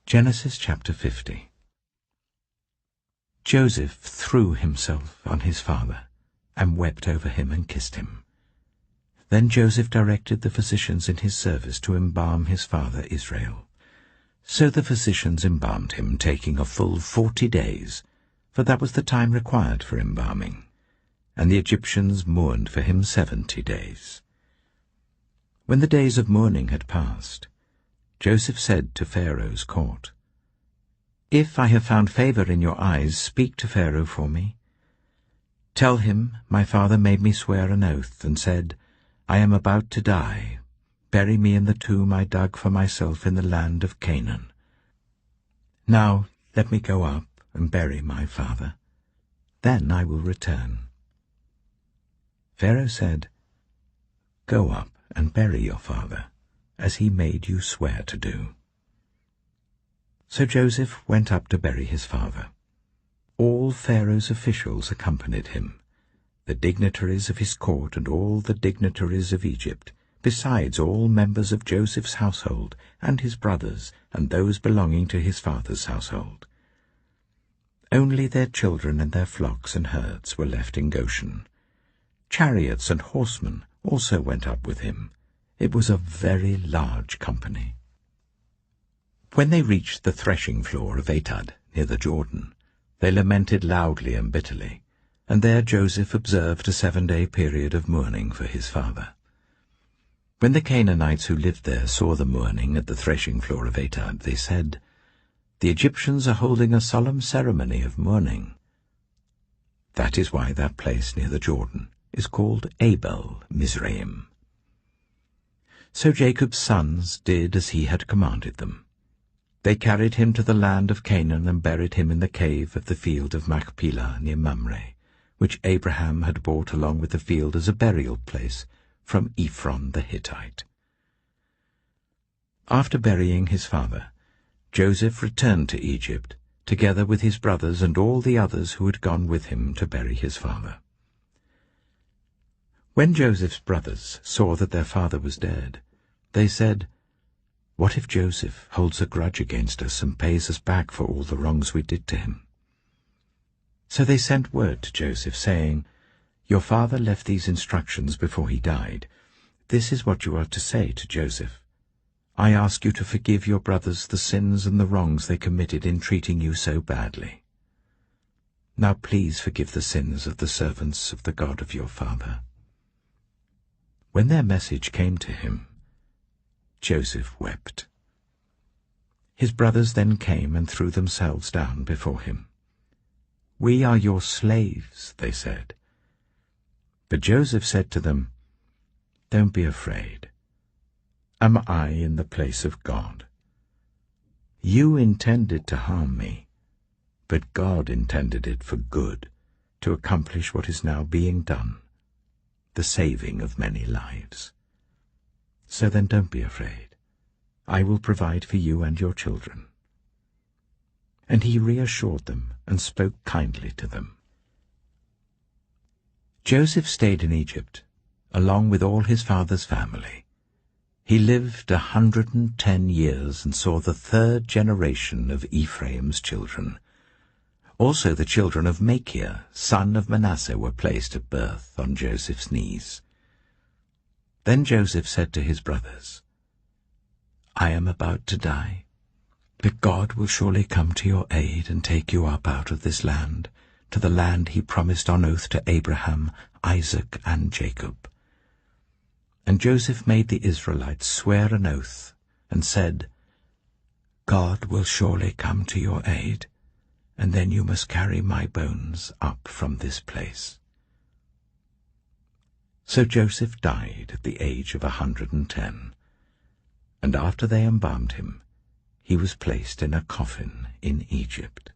Genesis chapter 50. Joseph threw himself on his father, and wept over him and kissed him. Then Joseph directed the physicians in his service to embalm his father Israel. So the physicians embalmed him, taking a full 40 days, for that was the time required for embalming. And the Egyptians mourned for him 70 days. When the days of mourning had passed, Joseph said to Pharaoh's court, "If I have found favor in your eyes, speak to Pharaoh for me. Tell him, my father made me swear an oath, and said, I am about to die. Bury me in the tomb I dug for myself in the land of Canaan. Now let me go up and bury my father. Then I will return." Pharaoh said, "Go up and bury your father, as he made you swear to do." So Joseph went up to bury his father. All Pharaoh's officials accompanied him, the dignitaries of his court and all the dignitaries of Egypt, besides all members of Joseph's household and his brothers and those belonging to his father's household. Only their children and their flocks and herds were left in Goshen. Chariots and horsemen also went up with him. It was a very large company. When they reached the threshing floor of Atad, near the Jordan, they lamented loudly and bitterly, and there Joseph observed a 7-day period of mourning for his father. When the Canaanites who lived there saw the mourning at the threshing floor of Atad, they said, "The Egyptians are holding a solemn ceremony of mourning." That is why that place near the Jordan is called Abel Mizraim. So Jacob's sons did as he had commanded them. They carried him to the land of Canaan and buried him in the cave of the field of Machpelah near Mamre, which Abraham had bought along with the field as a burial place from Ephron the Hittite. After burying his father, Joseph returned to Egypt, together with his brothers and all the others who had gone with him to bury his father. When Joseph's brothers saw that their father was dead, they said, "What if Joseph holds a grudge against us and pays us back for all the wrongs we did to him?" So they sent word to Joseph, saying, "Your father left these instructions before he died. This is what you are to say to Joseph. I ask you to forgive your brothers the sins and the wrongs they committed in treating you so badly. Now please forgive the sins of the servants of the God of your father." When their message came to him, Joseph wept. His brothers then came and threw themselves down before him. "We are your slaves," they said. But Joseph said to them, "Don't be afraid. Am I in the place of God? You intended to harm me, but God intended it for good, to accomplish what is now being done, the saving of many lives. So then don't be afraid. I will provide for you and your children." And he reassured them and spoke kindly to them. Joseph stayed in Egypt, along with all his father's family. He lived 110 years and saw the 3rd generation of Ephraim's children. Also the children of Machir, son of Manasseh, were placed at birth on Joseph's knees. Then Joseph said to his brothers, "I am about to die, but God will surely come to your aid and take you up out of this land, to the land he promised on oath to Abraham, Isaac, and Jacob." And Joseph made the Israelites swear an oath and said, "God will surely come to your aid, and then you must carry my bones up from this place." So Joseph died at the age of 110, and after they embalmed him, he was placed in a coffin in Egypt.